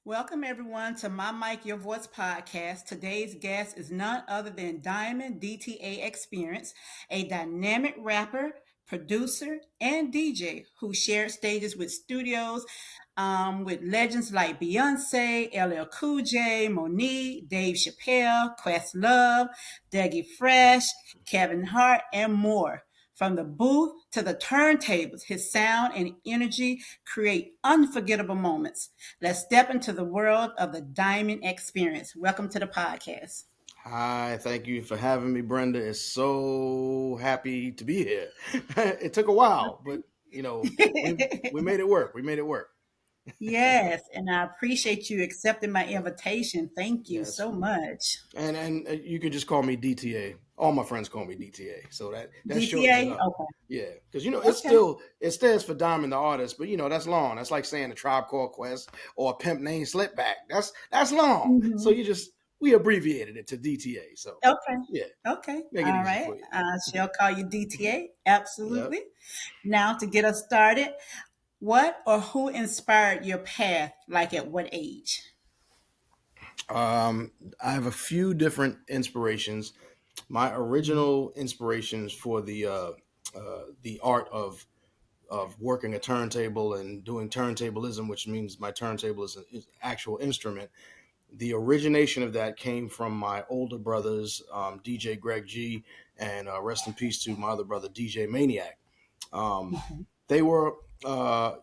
Welcome, everyone, to My Mic Your Voice podcast. Today's guest is none other than Diamond DTA Experience, a dynamic rapper, producer, and DJ who shared stages with studios with legends like Beyonce, LL Cool J, Monique, Dave Chappelle, Questlove, Dougie Fresh, Kevin Hart, and more. From the booth to the turntables, his sound and energy create unforgettable moments. Let's step into the world of the Diamond Experience. Welcome to the podcast. Hi, thank you for having me, Brenda. It's so happy to be here. It took a while, but we made it work. We made it work. Yes, and I appreciate you accepting my invitation. Thank you Yes, so much. and you can just call me DTA. All my friends call me DTA, so that shortens it DTA? up. Okay. Yeah, because Okay. it stands for Diamond the Artist, but that's long. That's like saying a Tribe Called Quest or a Pimp named Slipback. That's long. So Mhm. we abbreviated it to DTA. So Okay. yeah, Okay. make it All easy right. for you. I shall call you DTA. Yep. Absolutely. Now, to get us started, what or who inspired your path? Like at what age? Um, I have a few different inspirations. My Mhm. original inspirations for the art of working a turntable and doing turntablism, which means my turntable is an actual instrument. The origination of that came from my older brothers, DJ Greg G, and rest in peace to my other brother, DJ Maniac. Um, Okay. they were, a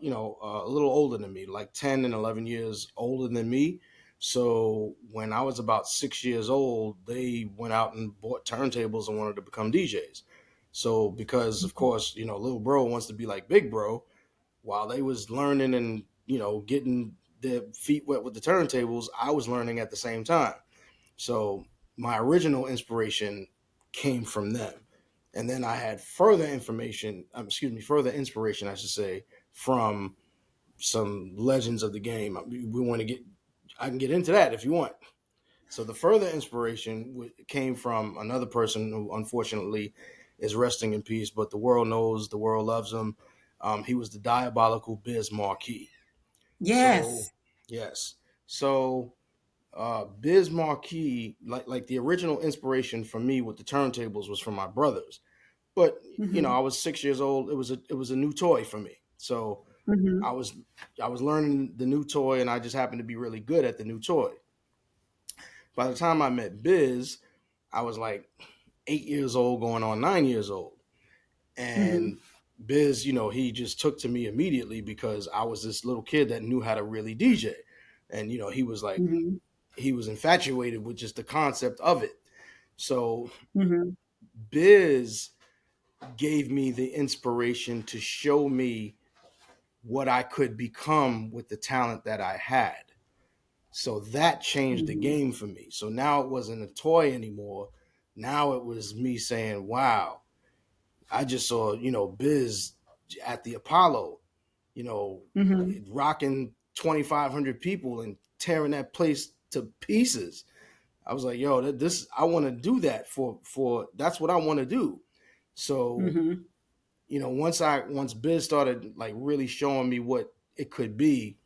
little older than me, like 10 and 11 years older than me. So when I was about 6 years old, they went out and bought turntables and wanted to become DJs. So because of course, little bro wants to be like big bro, while they was learning and getting their feet wet with the turntables, I was learning at the same time. So my original inspiration came from them. And then I had further inspiration, I should say, from some legends of the game. We want to get, I can get into that if you want. So the further inspiration came from another person who unfortunately is resting in peace, but the world knows, the world loves him. He was the diabolical Biz Marquis. So, Yes. yes. So Biz Marquis, like the original inspiration for me with the turntables was from my brothers. But Hmm. I was 6 years old. It was a new toy for me. So Hmm. I was I was learning the new toy, and I just happened to be really good at the new toy. By the time I met Biz, I was like 8 years old, going on 9 years old, Hmm. and Biz, he just took to me immediately because I was this little kid that knew how to really DJ, and Hmm. he was infatuated with just the concept of it. So Hmm. Biz gave me the inspiration to show me what I could become with the talent that I had. So that changed the Hmm. game for me. So now it wasn't a toy anymore. Now it was me saying, wow, I just saw, Biz at the Apollo, you know, Hmm. rocking 2,500 people and tearing that place to pieces. I was like, yo, this I want to do that for that's what I want to do. So Hmm. once Biz started like really showing me what it could be,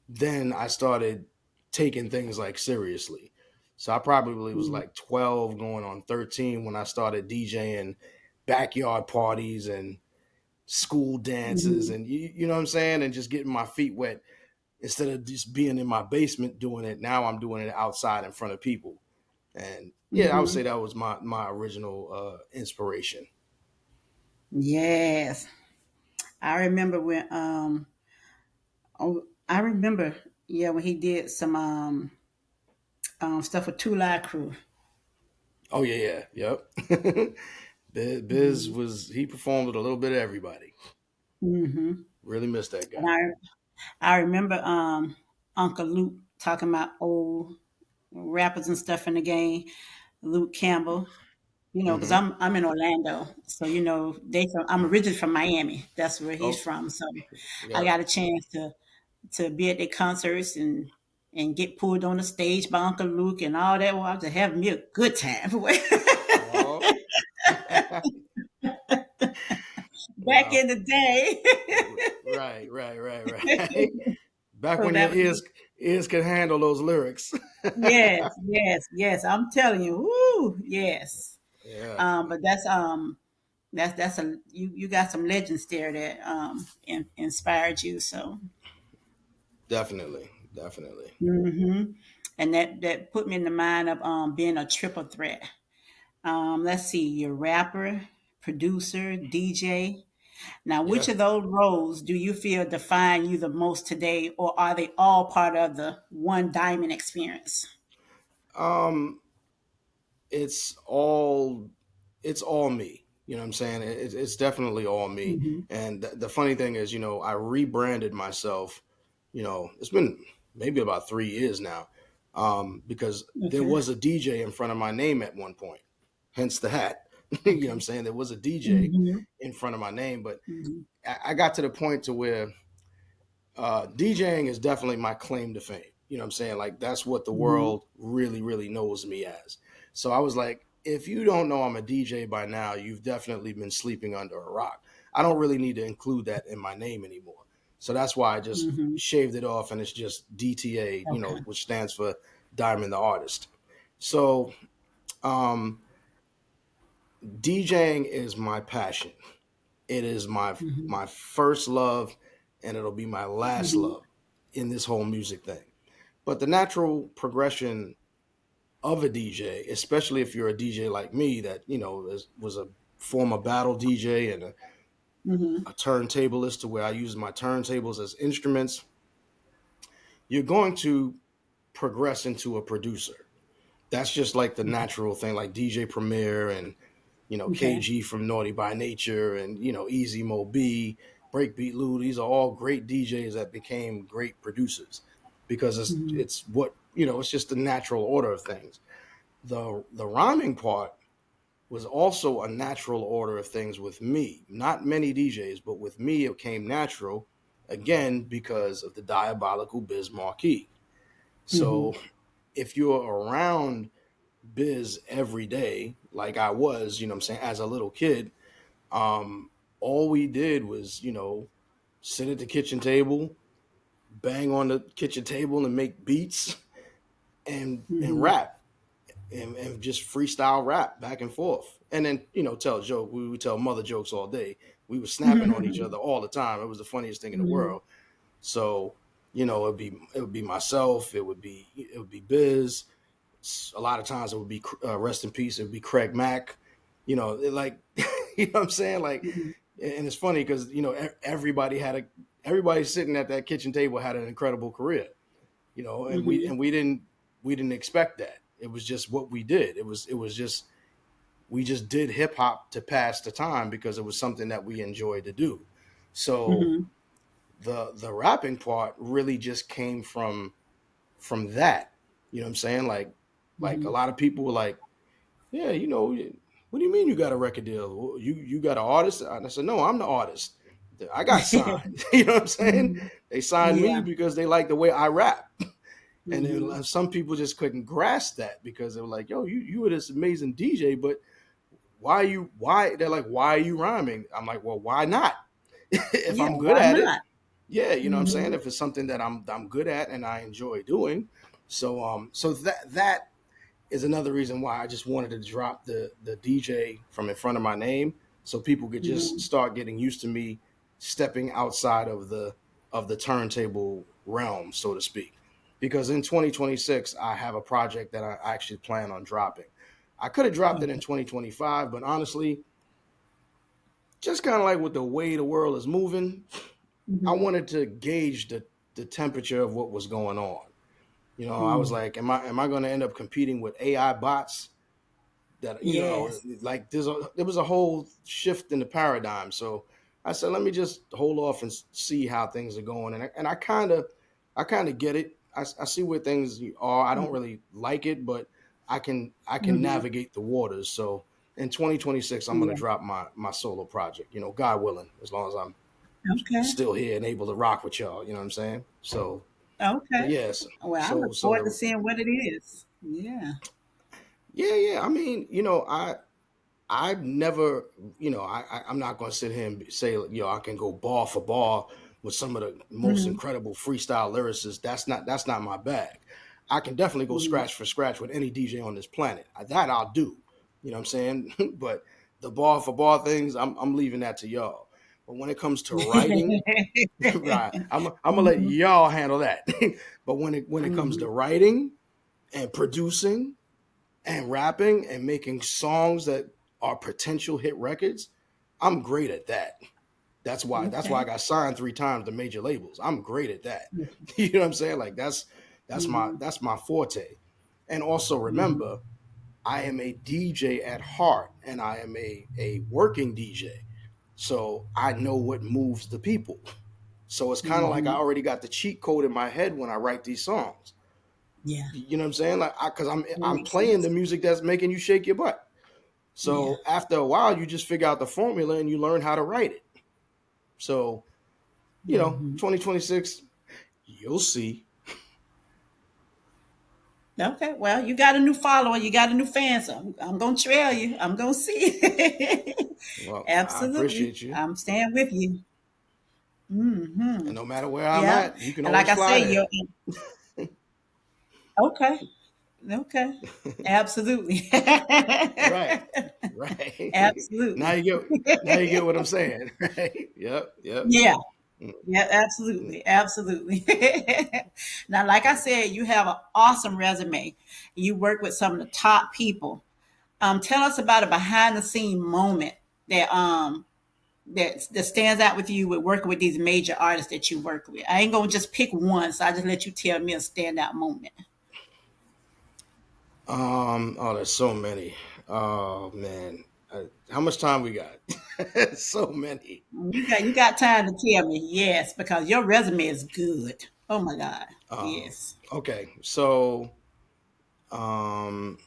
then I started taking things like seriously. So I probably was Hmm. like 12 going on 13 when I started DJing backyard parties and school dances, Hmm. and you know what I'm saying, and just getting my feet wet instead of just being in my basement doing it. Now I'm doing it outside in front of people. And yeah, I would say Hmm. that was my original inspiration. Yes. I remember when oh, I remember, yeah, when he did some stuff with Two Live Crew. Oh yeah, yeah, yep. Biz Hmm. was he performed with a little bit of everybody. Hmm. Really missed that And guy. I remember Uncle Luke talking about old rappers and stuff in the game. Luke Campbell, because Hmm. I'm in Orlando, so I'm originally from Miami. That's where he's Oh, from. So I yep. got a chance to be at their concerts and get pulled on the stage by Uncle Luke and all that. Well, I was just having me a good time. Oh. Back Wow. in the day. Right, right, right, right. Back So when your that was ears good. ears can handle those lyrics. Yes, yes, yes. I'm telling you, woo, yes. Yeah, But that's a you got some legends there that inspired you. So, definitely, definitely. hmm and that put me in the mind of being a triple threat. Let's see, you're rapper, producer, DJ. Now, which Yeah. of those roles do you feel define you the most today, or are they all part of the one diamond experience? Um, it's all it's all me. You know what I'm saying? It's definitely all me. Hmm. And the funny thing is, I rebranded myself. It's been maybe about 3 years now, because there Okay. was a DJ in front of my name at one point. Hence the hat. You know what I'm Okay. saying? There was a DJ Hmm. in front of my name, but Hmm. I got to the point to where DJing is definitely my claim to fame. You know what I'm saying? Like that's what the Hmm. world really, really knows me as. So I was like, if you don't know I'm a DJ by now, you've definitely been sleeping under a rock. I don't really need to include that in my name anymore. So that's why I just Hmm. shaved it off and it's just DTA, Okay. which stands for Diamond the Artist. So um, DJing is my passion. It is Hmm. my first love, and it'll be my last Hmm. love in this whole music thing. But the natural progression of a DJ, especially if you're a DJ like me, that was a former battle DJ and Hmm. a turntablist, to where I use my turntables as instruments, you're going to progress into a producer. That's just like the natural thing, like DJ Premier and Okay. KG from Naughty by Nature and Easy Mo B, Breakbeat Lou. These are all great DJs that became great producers because Hmm. it's what it's just the natural order of things. The rhyming part was also a natural order of things with me. Not many DJs, but with me it came natural, again because of the diabolical Biz Marquee. Hmm. So if you're around Biz every day, like I was, what I'm saying, as a little kid, um, all we did was, sit at the kitchen table, bang on the kitchen table and make beats and Hmm. rap and just freestyle rap back and forth. And then, tell a joke. We would tell mother jokes all day. We were snapping on each Hmm. other all the time. It was the funniest thing in the Hmm. world. So, it would be myself, it would be Biz. A lot of times it would be rest in peace, it would be Craig Mack. Like what I'm saying? Like, and it's funny because everybody sitting at that kitchen table had an incredible career. And we Hmm. and we didn't expect that. It was just what we did. It was just we just did hip hop to pass the time because it was something that we enjoyed to do. So Hmm. the rapping part really just came from that. You know what I'm saying? Like a Hmm. lot of people were like, yeah, what do you mean you got a record deal? You got an artist? And I said, no, I'm the artist. I got signed. You know what I'm saying? Hmm. They signed me Yeah. because they like the way I rap. And then Hmm. some people just couldn't grasp that because they were like, yo, you were this amazing DJ, but why they're like, why are you rhyming? I'm like, well, why not? If Yeah. I'm good Why at it, not? yeah, you know what I'm saying? Hmm. If it's something that I'm good at and I enjoy doing. So that is another reason why I just wanted to drop the DJ from in front of my name so people could just Hmm. start getting used to me stepping outside of the turntable realm, so to speak. Because in 2026, I have a project that I actually plan on dropping. I could have dropped it in Okay. 2025, but honestly, just kind of like with the way the world is moving, I Hmm. wanted to gauge the temperature of what was going on. I was Hmm. like, am I going to end up competing with AI bots that Yes. like there was a whole shift in the paradigm. So I said, let me just hold off and see how things are going. And I kind of get it. I see where things are. I don't really like it, but I can Hmm. navigate the waters. So in 2026, I'm gonna Yeah. drop my solo project. God willing, as long as I'm Okay. still here and able to rock with y'all. You know what I'm saying? So Okay. yes. Well, I So look so forward to the seeing what it is. Yeah. yeah. I mean, I've never, I'm not going to sit here and say, I can go bar for bar, with some of the most Mhm. incredible freestyle lyricists. That's not my bag. I can definitely go Mhm. scratch for scratch with any DJ on this planet. That I'll do. You know what I'm saying? But the bar for bar things, I'm leaving that to y'all. But when it comes to writing, right, I'm gonna let Mhm. y'all handle that. But when it comes Mhm. to writing and producing and rapping and making songs that are potential hit records, I'm great at that. That's why I Okay. got signed 3 times to major labels. I'm great at that. You know what I'm saying? Like that's my Mhm. that's my forte. And also Mhm. remember, I am a DJ at heart, and I am a working DJ. So I know what moves the people. So it's kind of like I Mhm. already got the cheat code in my head when I write these songs. Yeah, You know what I'm saying? Like, because that I'm makes playing the sense. music that's making you shake your butt. Yeah. So after a while, you just figure out the formula and you learn how to write it. So Mhm. 2026, you'll see. Okay, well, you got a new follower, you got a new fan, so I'm gonna trail you. I'm gonna see. Well, I Absolutely, appreciate you. I'm staying with you. Hmm. And no matter where I'm Yeah, at, you can and like always I say, fly you're there. okay. Okay, absolutely, Right. Right. now absolutely. you get now you get what I'm saying. Right. Yep. Yep. Yeah, Mm, yeah, mm, absolutely, absolutely. Now, like I said, you have an awesome resume. You work with some of the top people. Tell us about a behind the scene moment that that stands out with you with working with these major artists that you work with. I ain't gonna just pick one, so I just let you tell me a standout moment. oh, there's so many. Oh man, how much time we got? So many. You got time to tell me, yes, because your resume is good. Oh my God, Um, yes. okay, so um,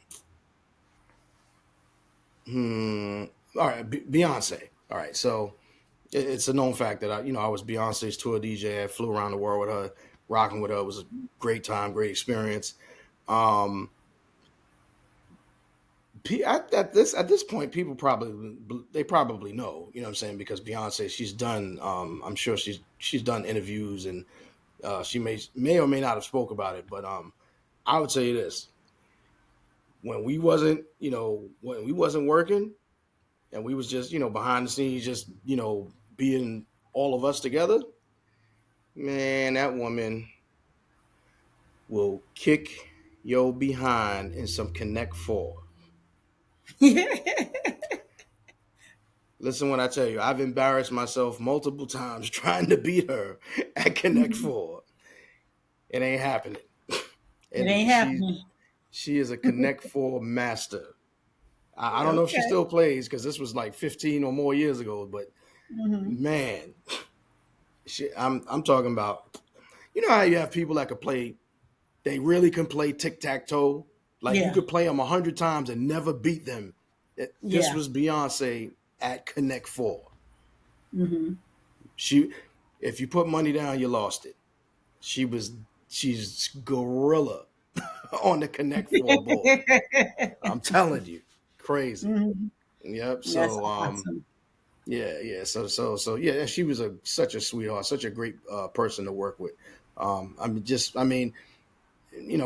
hmm, all right, Beyonce. All right, so it's a known fact that I was Beyonce's tour DJ. I flew around the world with her, rocking with her. It was a great time, great experience. Um, at this point, people probably know, you know what I'm saying, because Beyonce, she's done. I'm sure she's done interviews, and she may or may not have spoke about it, but I would say this: when we wasn't working, and we was just behind the scenes, just being all of us together, man, that woman will kick your behind in some Connect Four. Listen, when I tell you, I've embarrassed myself multiple times trying to beat her at Connect It Four. It ain't happening. And ain't happening. she is a Connect Four master. I don't know if she Okay. still plays because this was like 15 or more years ago, but Hmm. man, I'm talking about. You know how you have people that could play, they really can play tic tac toe. Like you Yeah. could play them 100 times and never beat them. This Yeah. was Beyonce at Connect Four. Hmm. She, if you put money down, you lost it. She was she's gorilla on the Connect Four board. I'm telling you, crazy. Hmm. Yep. That's So awesome. yeah, yeah. So yeah, she was such a sweetheart, such a great person to work with. I mean,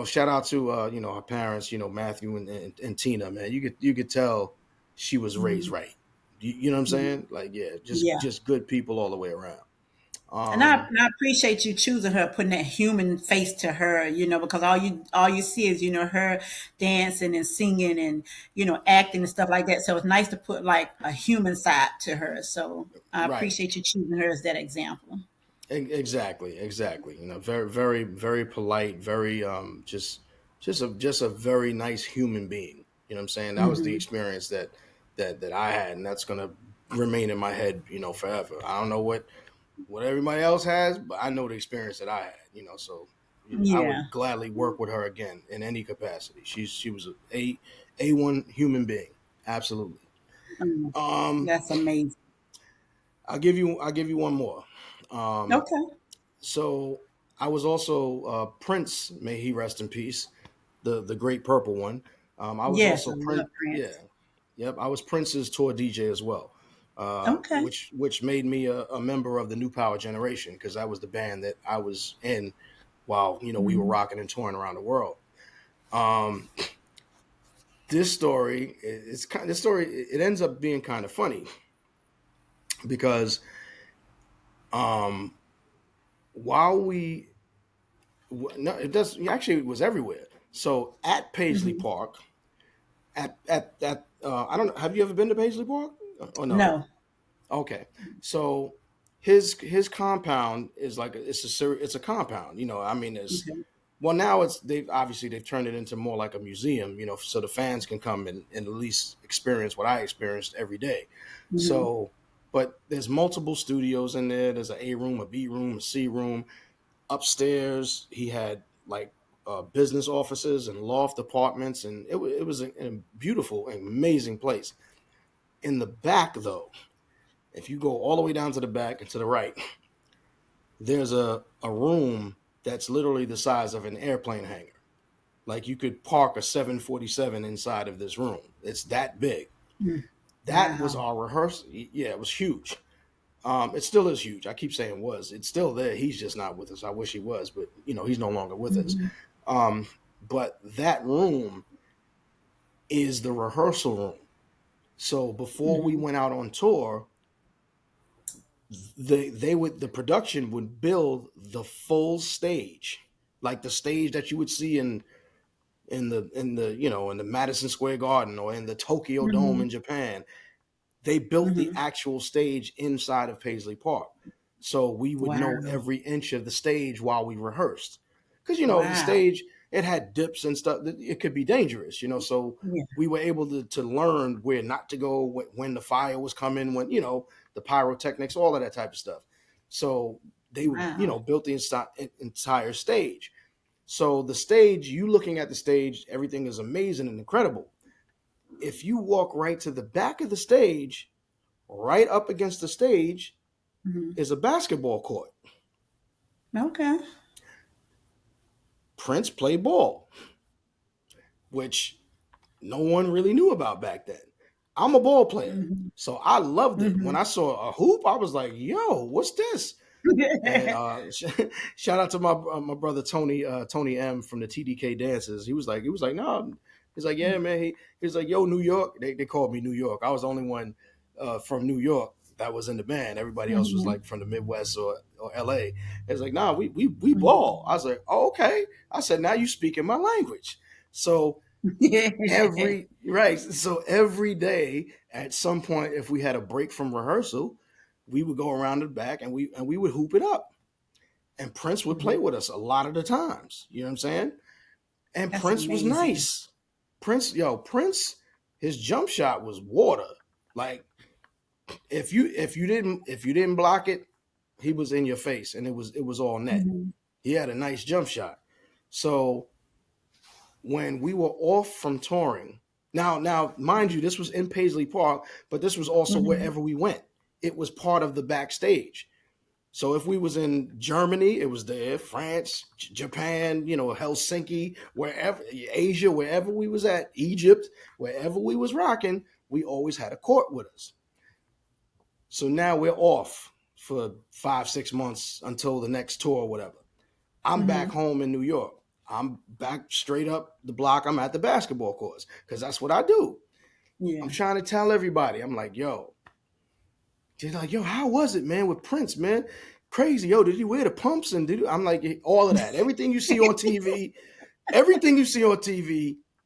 shout out to her parents, Matthew and Tina, man. You could tell she was raised Hmm. right. You know what I'm saying? Like, yeah, just Yeah. just good people all the way around. And I, Um, and I appreciate you choosing her, putting that human face to her, because all you see is, her dancing and singing and, acting and stuff like that. So it's nice to put like a human side to her. So I right. appreciate you choosing her as that example. Exactly, exactly. Very, very, very polite, very just a very nice human being. You know what I'm saying? That was the Hmm. experience that I had, and that's gonna remain in my head, forever. I don't know what everybody else has, but I know the experience that I had. So I Yeah. would gladly work with her again in any capacity. She was a one human being, absolutely. Mm, Um, that's amazing. I'll give you one more. Um, Okay. So I was also Prince, may he rest in peace, the great purple one. I was Yes, I also love Prince. Yeah, Prince. yep. I was Prince's tour DJ as well. Okay. which made me a member of the New Power Generation because that was the band that I was in while we were Mhm. rocking and touring around the world. Um, this story it's kind this story it ends up being kind of funny because um, while we no, it does actually it was everywhere. So at Paisley Mhm. Park, at I don't know, have you ever been to Paisley Park or no? No. Okay, so his compound is like it's a compound. I mean, it's Okay. well now they've turned it into more like a museum. So the fans can come and at least experience what I experienced every day. Mhm. So, but there's multiple studios in there. There's an A room, a B room, a C room. Upstairs, he had like business offices and loft apartments, and it was a beautiful, amazing place. In the back, though, if you go all the way down to the back and to the right, there's a room that's literally the size of an airplane hangar. Like you could park a 747 inside of this room. It's that big. Mm. That was Wow. our rehearsal. Yeah, it was huge. It still is huge. I keep saying was. It's still there. He's just not with us. I wish he was, but he's no longer with us. Mhm. Um, but that room is the rehearsal room. So before we Mhm. went out on tour, the production would build the full stage, like the stage that you would see in the Madison Square Garden or in the Tokyo Dome Mhm. in Japan. They built the Mhm. actual stage inside of Paisley Park. So we would know Wow. every inch of the stage while we rehearsed. Because, the Wow. stage, it had dips and stuff. It could be dangerous. So Yeah. we were able to learn where not to go, when the fire was coming, when, the pyrotechnics, all of that type of stuff. So they, Wow. built the entire stage. So the stage, you looking at the stage, everything is amazing and incredible. If you walk right to the back of the stage, right up against the stage Mhm. is a basketball court. Okay. Prince played ball, which no one really knew about back then. I'm a ball player, Mhm. so I loved it. When Mhm. I saw a hoop, I was like, "Yo, what's this?" And shout out to my brother Tony M from the TDK Dances. He was like, no, he's like, yeah, man. He's like, yo, New York. They called me New York. I was the only one from New York that was in the band. Everybody else was Mhm. like from the Midwest or LA. It's like, nah, we ball. Mhm. I was like, oh, okay. I said, now you speaking my language. So every day at some point, if we had a break from rehearsal, we would go around the back and we would hoop it up, and Prince would play Mhm. with us a lot of the times. You know what I'm saying? And That's Prince was amazing. nice. Prince, his jump shot was water. Like if you didn't block it, he was in your face, and it was all net. Mhm. He had a nice jump shot. So when we were off from touring, now mind you, this was in Paisley Park, but this was also Mhm. wherever we went. It was part of the backstage. So if we was in Germany, it was there, France, Japan, Helsinki, wherever, Asia, wherever we was at, Egypt, wherever we was rocking, we always had a court with us. So now we're off for 5, 6 months until the next tour or whatever. I'm back Mhm. home in New York. I'm back straight up the block. I'm at the basketball courts because that's what I do. I'm Yeah. trying to tell everybody. I'm like, yo, they're like, yo, how was it, man, with Prince, man? Crazy, yo. Did he wear the pumps and I'm like, all of that. Everything you see on TV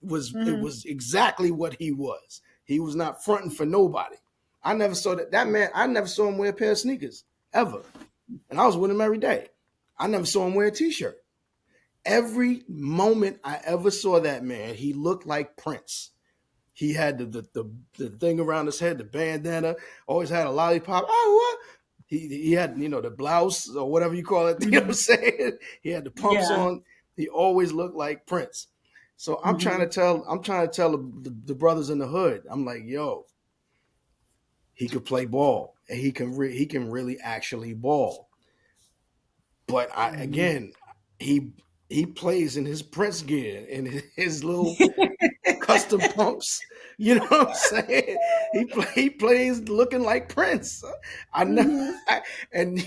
Mhm. was exactly what he was. He was not fronting for nobody. I never saw that man. I never saw him wear a pair of sneakers ever, and I was with him every day. I never saw him wear a t-shirt. Every moment I ever saw that man, he looked like Prince. He had the thing around his head, the bandana, always had a lollipop. Oh, what? He had, the blouse or whatever you call it, you know what I'm Mhm. saying? He had the pumps Yeah. on. He always looked like Prince. So Mhm. I'm trying to tell the brothers in the hood, I'm like, yo, he could play ball and he can really actually ball. But I Mhm. again, he he plays in his Prince gear and his little custom pumps. You know what I'm saying? He plays looking like Prince. I know, Mhm. and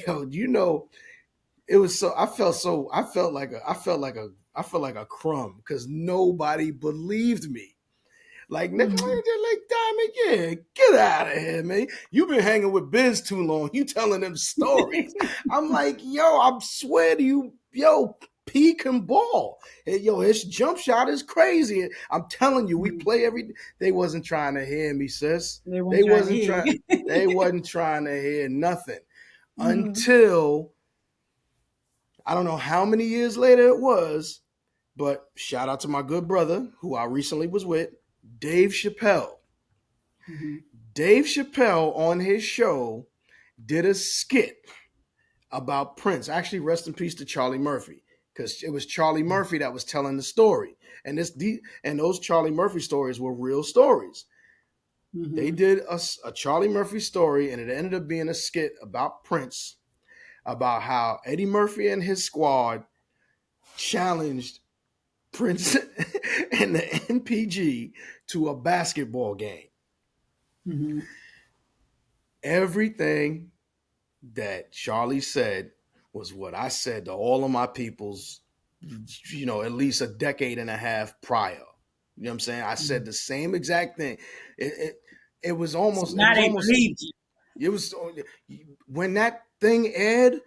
it was I felt like a crumb because nobody believed me. Like, nigga, Mhm. like Diamond, yeah, get out of here, man. You been hanging with Biz too long. You telling them stories. I'm like, yo, I swear to you, yo, P can ball. And, yo, his jump shot is crazy. I'm telling you, we Mhm. play every. They wasn't trying to hear me, sis. They They weren't trying to wasn't hear trying. you. They wasn't trying to hear nothing Mhm. until I don't know how many years later it was, but shout out to my good brother who I recently was with, Dave Chappelle. Mhm. Dave Chappelle on his show did a skit about Prince. Actually, rest in peace to Charlie Murphy, because it was Charlie Murphy that was telling the story, and and those Charlie Murphy stories were real stories. They Mhm. did a Charlie Murphy story, and it ended up being a skit about Prince, about how Eddie Murphy and his squad challenged Prince and the MPG to a basketball game. Mhm. Everything that Charlie said was what I said to all of my peoples, at least a decade and a half prior. You know what I'm saying? I said Mhm. the same exact thing. It, it, So now they believed you. it was, when that thing aired,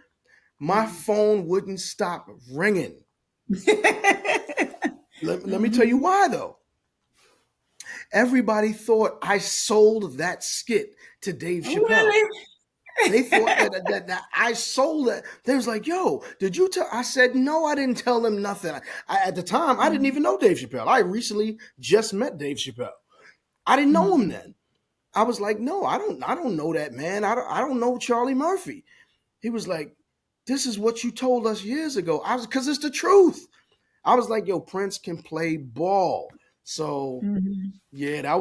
my Mhm. phone wouldn't stop ringing. Let me tell you Mhm. why, though. Everybody thought I sold that skit to Dave Oh, Chappelle. really? They thought that I sold it. They was like, "Yo, did you tell?" I said, "No, I didn't tell them nothing." At the time, I didn't Mhm. even know Dave Chappelle. I recently just met Dave Chappelle. I didn't know him Mhm. then. I was like, "No, I don't know that man. I don't know Charlie Murphy." He was like, "This is what you told us years ago." I was, because it's the truth. I was like, "Yo, Prince can play ball." So Mhm. yeah, that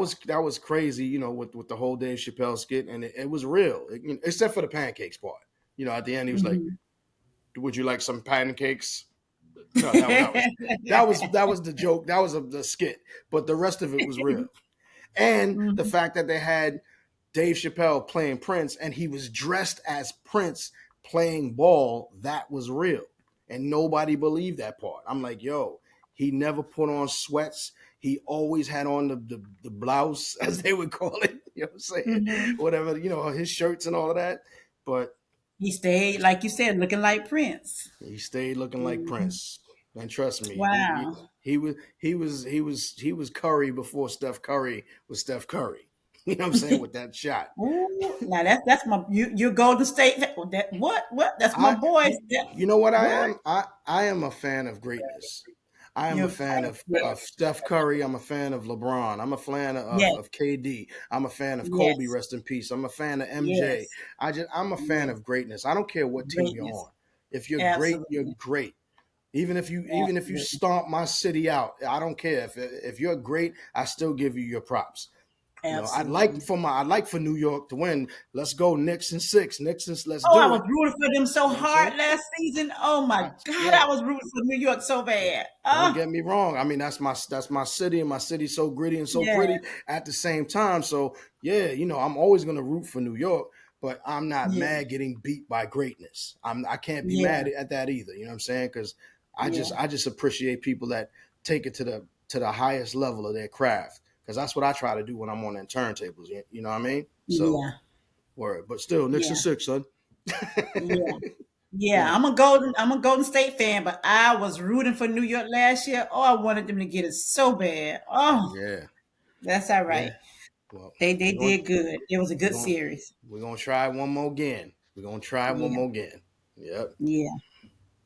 was crazy, with the whole Dave Chappelle skit, and it was real, except for the pancakes part. At the end, he was like, Mhm. "Would you like some pancakes?" No, that was the joke. That was the skit, but the rest of it was real. And the Mhm. fact that they had Dave Chappelle playing Prince and he was dressed as Prince playing ball, that was real. And nobody believed that part. I'm like, yo, he never put on sweats. He always had on the blouse, as they would call it. You know what I'm saying? Mhm. Whatever, his shirts and all of that. But He stayed, like you said, looking like Prince. he stayed looking like Mhm. Prince. And trust me, Wow. he was Curry before Steph Curry was Steph Curry. You know what I'm saying, with that shot. Ooh, now that's my you Golden State. That what? That's my I boys. That, You know what I what? am? I am a fan of greatness. I am a You're fan of yes, Steph Curry. I'm a fan of LeBron. I'm a fan yes, of KD. I'm a fan of Kobe, yes, rest in peace. I'm a fan of MJ. yes, I'm a fan yes. of greatness. I don't care what team you're Greatness. on. If you're great, you're Absolutely, great. Even if you absolutely, stomp my city out, I don't care. If you're great, I still give you your props. absolutely. I'd like for New York to win. Let's go Knicks and six. Knicks and let's Oh, I do was it. rooting for them so You know what I'm saying? hard last season. Oh my God, Yeah. I was rooting for New York so bad. Don't Oh, get me wrong. I mean, that's my city, and my city's so gritty and so yeah, pretty at the same time. So yeah, I'm always gonna root for New York, but I'm not yeah, mad getting beat by greatness. I can't be yeah, mad at that either. You know what I'm saying? Because I yeah, just I just appreciate people that take it to the highest level of their craft. Because that's what I try to do when I'm on them turntables. You know what I mean? So yeah, word, but still, Knicks and yeah, six, son. yeah. Yeah, Yeah, I'm a Golden State fan, but I was rooting for New York last year. Oh, I wanted them to get it so bad. Oh, yeah, that's all yeah. right. Well, They we're going did good. It was a we're good going series. We're gonna try one more again. We're gonna try one Yeah, more again. Yep. yeah,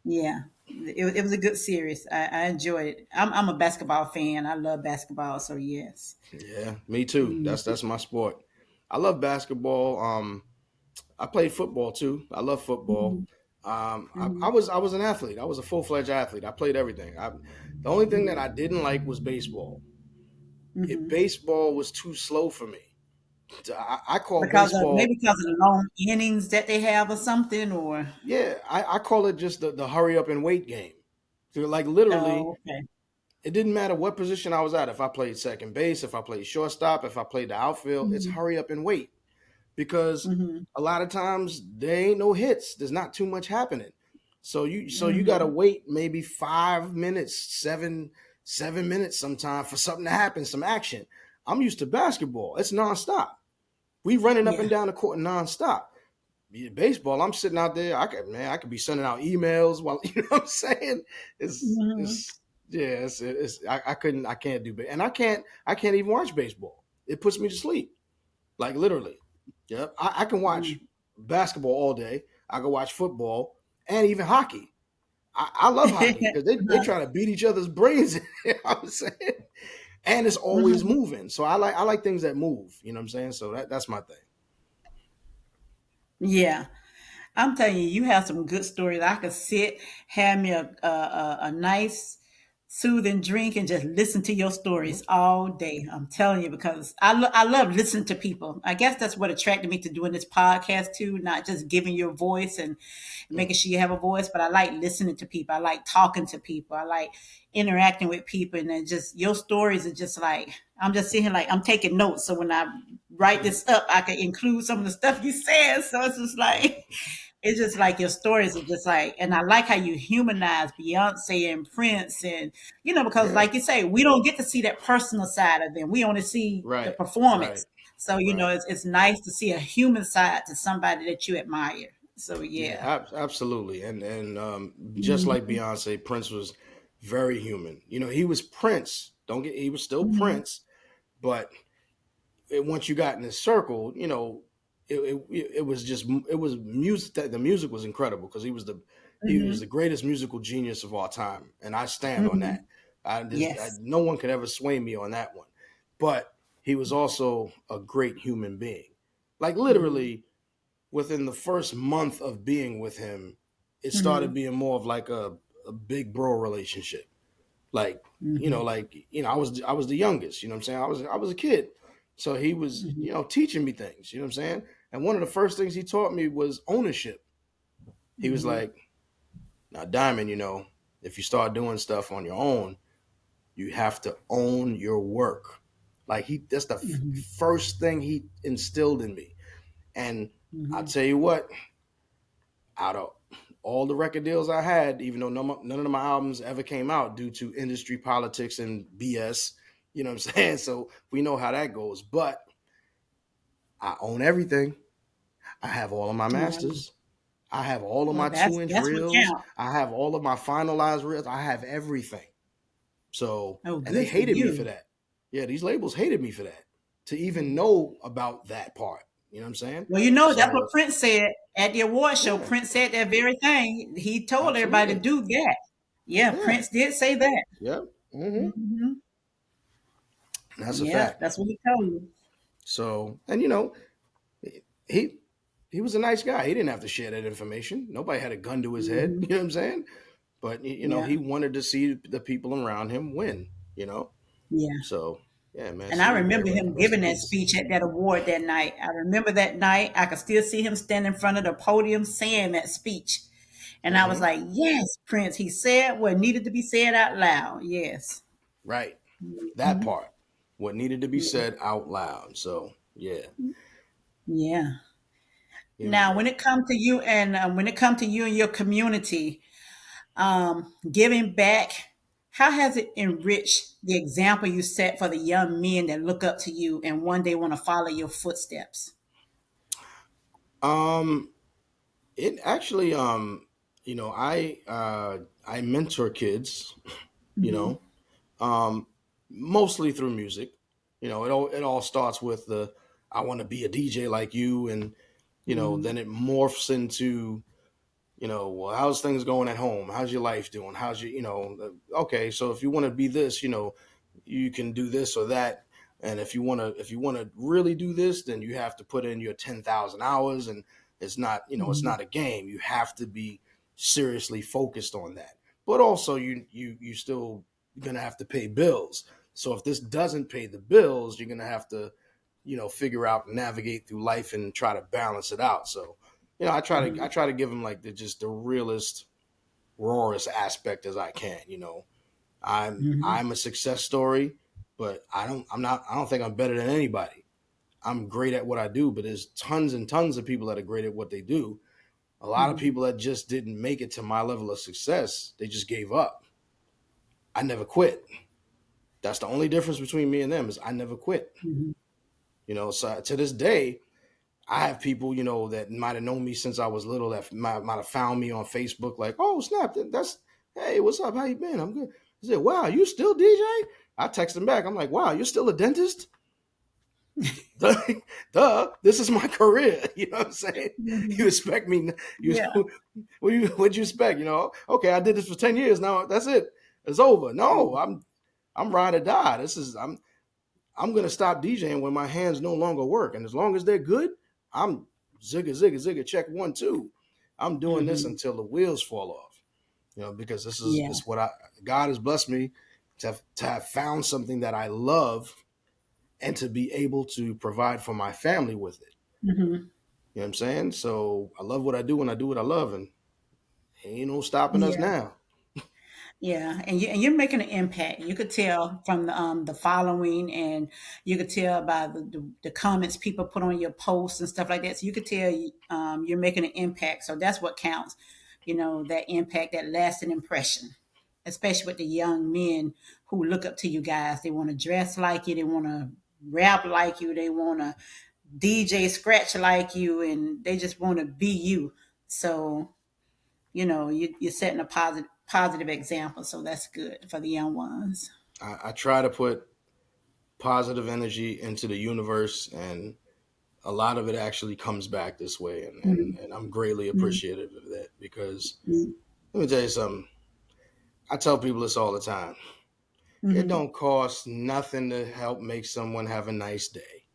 yeah. It was a good series. I enjoyed it. I'm a basketball fan. I love basketball. So yes. Yeah, me too. Mhm, That's my sport. I love basketball. I played football too. I love football. mhm, I was an athlete. I was a full fledged athlete. I played everything. The only thing that mhm, I didn't like was baseball. mhm. Baseball was too slow for me. I call Because of baseball. maybe because of the long innings that they have or something or Yeah, I call it just the hurry up and wait game. So like literally, Oh, okay. it didn't matter what position I was at. If I played second base, if I played shortstop, if I played the outfield, it's Mhm. hurry up and wait because Mhm. a lot of times there ain't no hits. There's not too much happening. So you gotta Mhm. wait maybe 5 minutes, 7 minutes sometime for something to happen, some action. I'm used to basketball. It's nonstop. We running up and Yeah. down the court nonstop. Baseball, I'm sitting out there. I could be sending out emails while you know what I'm saying. Mhm. It's yeah, I can't do and I can't even watch baseball. It puts me to sleep. Like literally. Yep. I can watch Mhm. basketball all day. I can watch football and even hockey. I love hockey because they try to beat each other's brains in. You know what I'm saying? And it's always Mhm. moving. So I like things that move. You know what I'm saying? So that's my thing. Yeah. I'm telling you, you have some good stories. I could sit, have me a nice, soothing drink, and just listen to your Mhm. stories all day. I'm telling you, because I love listening to people. I guess that's what attracted me to doing this podcast too, not just giving your voice and making Mhm. sure you have a voice, but I like listening to people. I like talking to people. I like interacting with people, and then just your stories are just like I'm just sitting here like I'm taking notes. So when I write this up, I can include some of the stuff you said. So it's just like it's just like your stories are just like, and I like how you humanize Beyonce and Prince, and because Yeah. like you say, we don't get to see that personal side of them. We only see the Right. Right. performance. So Right. it's nice to see a human side to somebody that you admire. So Yeah, yeah. absolutely. And just like Mhm. Beyonce, Prince was very human. He was Prince. Don't get he was still Mhm. Prince, but once you got in his circle, it was just it was music. That the music was incredible because he was the Mhm. greatest musical genius of all time, and I stand on that. Mhm. I Yes. no one could ever sway me on that one. But he was also a great human being. Like Mhm. literally within the first month of being with him, it started Mhm. being more of like a big bro relationship. Like, Mhm. I was the youngest, you know what I'm saying? I was a kid. So he was, Mhm. teaching me things, you know what I'm saying? And one of the first things he taught me was ownership. He was Mhm. like, now Diamond, if you start doing stuff on your own, you have to own your work. Like that's the Mhm. first thing he instilled in me. And I Mhm. tell you what, out of all the record deals I had, even though none of my albums ever came out due to industry politics and BS, you know what I'm saying? So we know how that goes. But I own everything. I have all of my Well, masters. I have all of well, my that's 2 inch that's what reels. counts. I have all of my finalized reels. I have everything. So, Oh, and they good for hated me for you. that. Yeah, these labels hated me for that to even know about that part. You know what I'm saying? Well, that's what So, Prince said at the award show. yeah, Prince said that very thing. He told everybody to absolutely. do that. Yeah, Yeah, Prince did say that. yep. Hmm. That's a Yeah, fact. that's what he told you. So, and he he was a nice guy. He didn't have to share that information. Nobody had a gun to his head. Hmm. You know what I'm saying? But Yeah, he wanted to see the people around him win. You know, yeah. so yeah, man. And I Salute, man. remember him Rest in giving that peace. speech at that award that night. I remember that night. I could still see him standing in front of the podium saying that speech. And I was Hmm. like, yes, Prince. He said what needed to be said out loud. Yes. Right, that Mhm. part. What needed to be Yeah. said out loud. So yeah, Yeah. he was Now, when great. it comes to you and when it comes to you and your community, giving back, how has it enriched the example you set for the young men that look up to you and one day want to follow your footsteps? Um, it actually, I mentor kids. You Hmm. know, um, mostly through music. It all starts with the I want to be a DJ like you, and Hmm. then it morphs into well, how's things going at home? How's your life doing? How's your okay, so if you want to be this, you can do this or that. And if you want to really do this, then you have to put in your 10,000 hours, and it's Hmm. not a game. You have to be seriously focused on that. But also you still gonna have to pay bills. So if this doesn't pay the bills, you're gonna have to figure out and navigate through life and try to balance it out. So I try to Hmm. I try to give them like the realest, rawest aspect as I can. Hmm. I'm a success story, but I don't think I'm better than anybody. I'm great at what I do, but there's tons and tons of people that are great at what they do. A lot of Hmm. people that just didn't make it to my level of success, they just gave up. I never quit. That's the only difference between me and them is I never quit. Hmm. So to this day, I have people, that might have known me since I was little that might have found me on Facebook like, oh, snap, that's, hey, what's up? How you been? I'm good. I said, wow, you still DJ? I text them back. I'm like, wow, you're still a dentist? Duh, this is my career. You know what I'm saying? You Hmm. expect me, you, Yeah. what'd you expect? Okay, I did this for 10 years. Now that's it. It's over. No, I'm ride or die. I'm gonna stop DJing when my hands no longer work. And as long as they're good, I'm zigga zigga zigga check 1 2. I'm doing this Hmm. until the wheels fall off. Because Yeah. this what I God has blessed me to have found something that I love and to be able to provide for my family with it. Hmm. You know what I'm saying? So I love what I do and I do what I love, and ain't no stopping us Yeah. now. Yeah, and you're making an impact. You could tell from the following, and you could tell by the comments people put on your posts and stuff like that. So you could tell you're making an impact. So that's what counts. That impact, that lasting impression, especially with the young men who look up to you guys. They want to dress like you. They want to rap like you. They want to DJ scratch like you, and they just want to be you. So you're setting a positive example, so that's good for the young ones. I try to put positive energy into the universe, and a lot of it actually comes back this way, and Mm-hmm. I'm greatly Mm-hmm. appreciative of that because let me tell you something. I tell people this all the time. It Mm-hmm. don't cost nothing to help make someone have a nice day.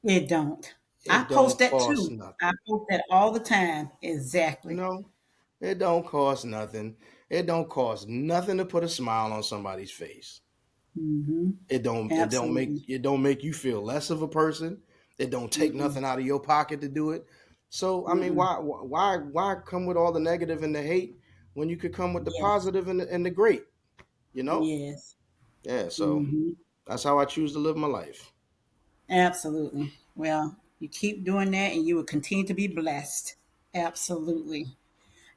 It don't. I It post don't that cost too. I nothing. post that all the time. You Exactly. know, it don't cost nothing. It don't cost nothing to put a smile on somebody's face. Mm-hmm. Absolutely. It don't make you feel less of a person. It don't take Mm-mm. nothing out of your pocket to do it. So I mean, Mm-mm. why come with all the negative and the hate when you could come with the Yes. positive and the great? You know? Yes. Yeah. So Mm-hmm. that's how I choose to live my life. Absolutely. Well, you keep doing that, and you will continue to be blessed. Absolutely.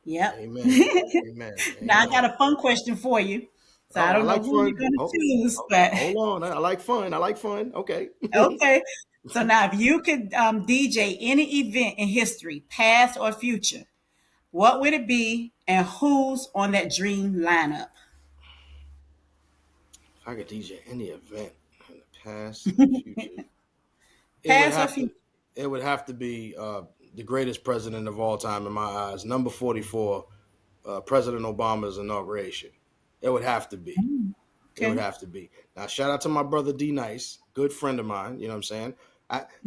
Yep. Amen. Amen. Now I got Amen. a fun question for you. So I Oh, I don't know like who you're fun. going to choose, but Hold on. I like fun. I like fun. Okay. okay. So now, if you could DJ any event in history, past or future, what would it be, and who's on that dream lineup? If I could DJ any event in the past and future, it would Past or have to future? it would have to be the greatest president of all time in my eyes, number 44, President Obama's inauguration. It would have to be. Mm, It would okay. have to be. Now, shout out to my brother D Nice, good friend of mine. You know what I'm saying?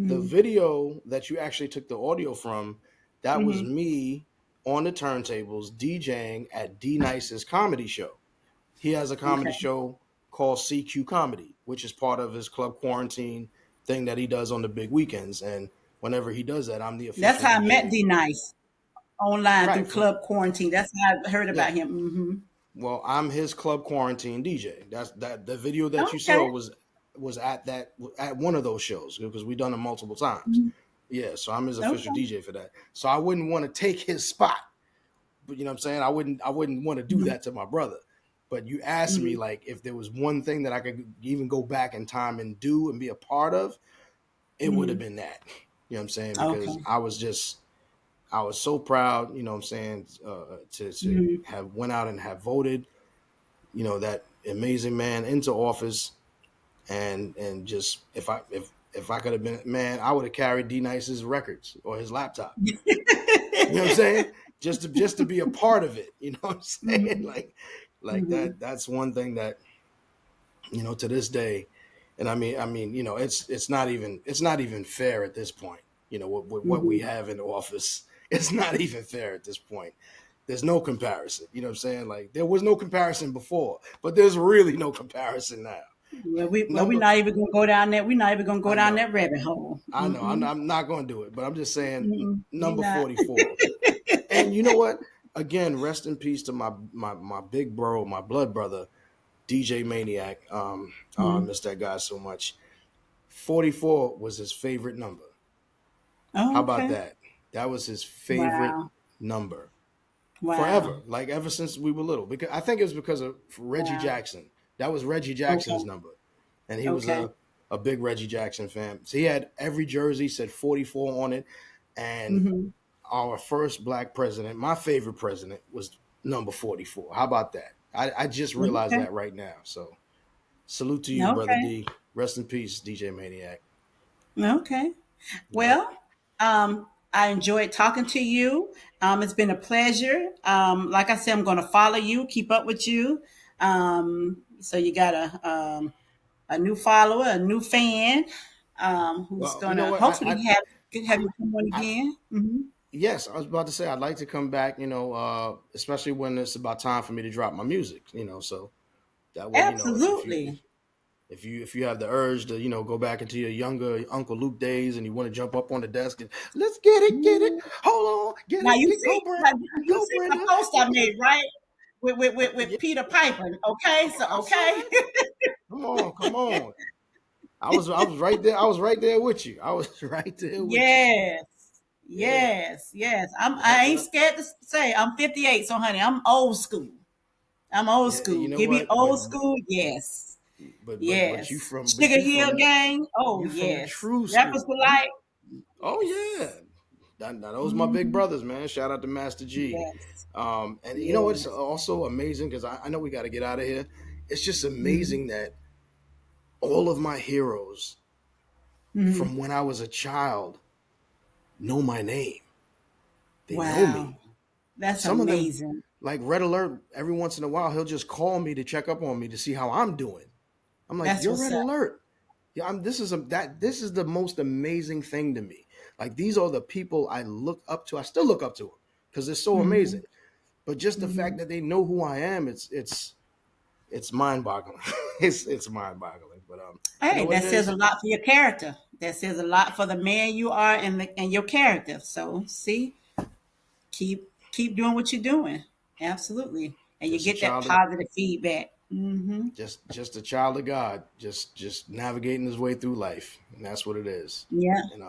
The Mm-hmm. video that you actually took the audio from, that was Mm-hmm. me on the turntables DJing at D Nice's comedy show. He has a comedy Okay. show called CQ Comedy, which is part of his club quarantine thing that he does on the big weekends. And whenever he does that, I'm the That's official how I met DJ. D Nice online through Right. Club Quarantine. That's how I heard Yeah. about him. Mm-hmm. Well, I'm his club quarantine DJ. That's that the video that you Okay. saw was at one of those shows because we done it multiple times. Mhm. Yeah, so I'm his official Okay. DJ for that. So I wouldn't want to take his spot. But you know what I'm saying? I wouldn't want to do Mm-hmm. that to my brother. But you asked me Mm-hmm. like if there was one thing that I could even go back in time and do and be a part of, it would have Mm-hmm. been that. You know what I'm saying? Because Okay. I was so proud, you know what I'm saying, to Mm-hmm. have went out and have voted, that amazing man into office and just if I could have been man, I would have carried D Nice's records or his laptop. You know what I'm saying? Just to be a part of it. You know what I'm saying? Mm-hmm. Like Mm-hmm. that's one thing that, to this day, and I mean, it's not even fair at this point. With what we Mm-hmm. have in office, it's not even fair at this point. There's no comparison. You know what I'm saying? Like there was no comparison before, but there's really no comparison now. We're Number, not even gonna go down that. We're not even gonna go I down know, that rabbit hole. I know, I'm not going to do it, but I'm just saying Mm-mm. We number not. 44. And you know what? again, rest in peace to my big bro, my blood brother, DJ Maniac. I Mhm. miss that guy so much. 44 was his favorite number. How Oh, about okay. that? That was his favorite Wow. number Wow. forever, like ever since we were little. Because I think it was because of Reggie Wow. Jackson. That was Reggie Jackson's Okay. number, and he was Okay. a big Reggie Jackson fan. So he had every jersey said 44 on it, and Mhm. our first black president, my favorite president, was number 44. How about that? I just realized Okay. that right now. So salute to you, brother Okay. D. Rest in peace, DJ Maniac. Okay. Yep. Well, I enjoyed talking to you. It's been a pleasure. Like I said, I'm going to follow you, keep up with you. So you got a new follower, a new fan, who's Well, going you know to what? hopefully have you come on I again. Hmm. yes, I was about to say I'd like to come back. Especially when it's about time for me to drop my music. So that way, Absolutely. if you have the urge to go back into your younger Uncle Luke days and you want to jump up on the desk and let's get it, hold on, Now you go see, Brenda, now you go see my Brenda. post I made, right? With Yeah, Peter Piper. Okay, so I saw okay. that. Come on. I was right there. I was right there with you. I was right there with you. Yes. Yeah. Yes, yes. Yep. I ain't Yep. scared to say I'm 58, so honey, I'm old school. I'm old Yeah. You school. know Give me what? old school, yes. But Yes. but Sugar you Hill from Gang, oh you from the yes. true Rappers school. for You life, Oh yeah. yes. Those my big Hmm. brothers, man. Shout out to Master G. Yes. And you know what's Yes. also amazing because I know we got to get out of here. It's just Hmm. amazing that all of my heroes Hmm. from when I was a child know my name. They know Wow. me. That's Some of them, amazing. like Red Alert, every once in a while he'll just call me to check up on me to see how I'm doing. I'm like, That's you're what's Red up. Alert. Yeah, this is the most amazing thing to me. Like these are the people I look up to. I still look up to them because they're so Hmm. amazing. But just the fact Hmm. that they know who I am, it's mind boggling. It's mind boggling. But you know Hey, what that it says a is? lot for your character. That says a lot for the man you are and your character. So see, keep doing what you're doing. Absolutely. And you Just a get that child of positive feedback. Hmm. just a child of God, just navigating his way through life, and that's what it is. Yeah. And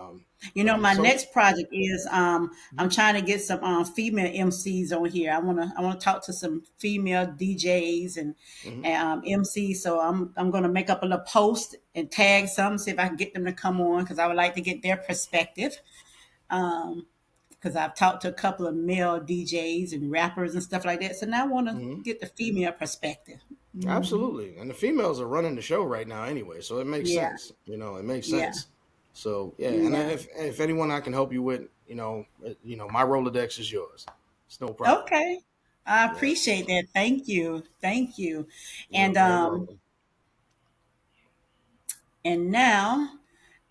My so next project is I'm trying to get some female MCs on here. I wanna talk to some female DJs mhm. and MCs. So I'm gonna make up a little post and tag some, see if I can get them to come on because I would like to get their perspective. Because I've talked to a couple of male DJs and rappers and stuff like that. So now I want to Mhm. get the female perspective. Hmm. Absolutely. And the females are running the show right now anyway, so it makes Yeah, sense. It makes yeah, sense. So yeah, and yeah. if anyone I can help you with, my Rolodex is yours. It's no problem. Okay. I Yeah, appreciate that. Thank you. Thank you. you're And very um welcome. and now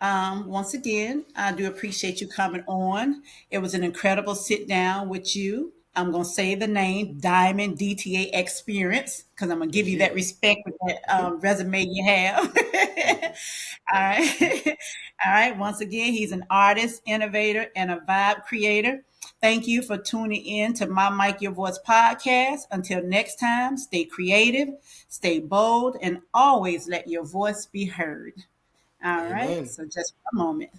once again, I do appreciate you coming on. It was an incredible sit down with you. I'm going to say the name Diamond DTA Experience because I'm going to give Yes, you that yeah. respect with that resume you have. Thank you. All Thank you. right. All right. Once again, he's an artist, innovator, and a vibe creator. Thank you for tuning in to My Mic Your Voice podcast. Until next time, stay creative, stay bold, and always let your voice be heard. All right. Amen. So just a moment.